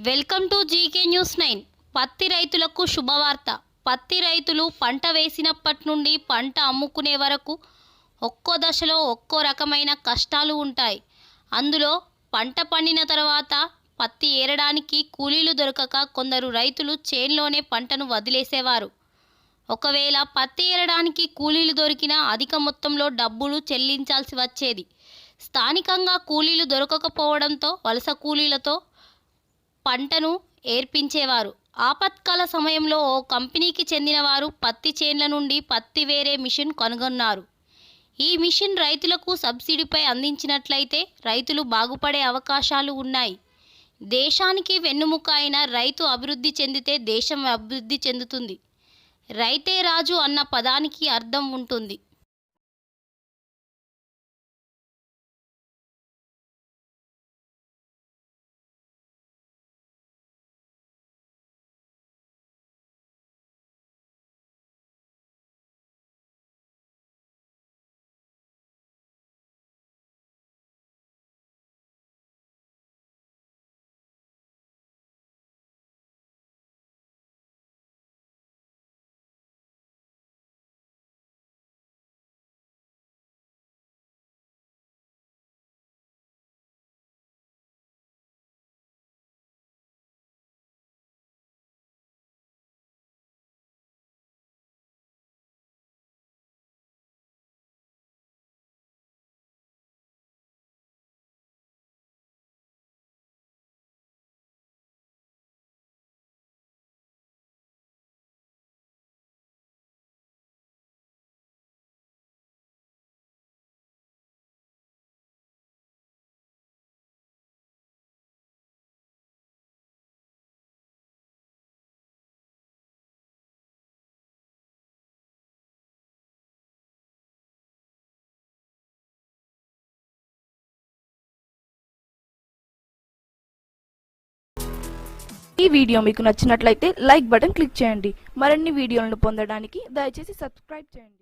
Welcome to GK news 9. పత్తి రైతులకు శుభవార్త. పత్తి రైతులు పంట వేసినప్పటి నుండి పంట అమ్ముకునే వరకు ఒక్కో దశలో ఒక్కో రకమైన కష్టాలు ఉంటాయి. అందులో పంట పండిన తర్వాత పత్తి ఏరడానికి కూలీలు దొరకక కొందరు రైతులు చేన్లోనే పంటను వదిలేసేవారు. ఒకవేళ పత్తి ఏరడానికి కూలీలు దొరికినా అధిక మొత్తంలో డబ్బులు చెల్లించాల్సి వచ్చేది. స్థానికంగా కూలీలు దొరకకపోవడంతో వలస కూలీలతో పంటను ఏర్పించేవారు. ఆపత్కాల సమయంలో ఓ కంపెనీకి చెందిన వారు పత్తి చేన్ల నుండి పత్తి వేరే మిషన్ కనుగొన్నారు. ఈ మిషన్ రైతులకు సబ్సిడీపై అందించినట్లయితే రైతులు బాగుపడే అవకాశాలు ఉన్నాయి. దేశానికి వెన్నుముక అయిన రైతు అభివృద్ధి చెందితే దేశం అభివృద్ధి చెందుతుంది. రైతే రాజు అన్న పదానికి అర్థం ఉంటుంది. ఈ వీడియో మీకు నచ్చినట్లయితే లైక్ బటన్ క్లిక్ చేయండి. మరిన్ని వీడియోలను పొందడానికి దయచేసి సబ్స్క్రైబ్ చేయండి.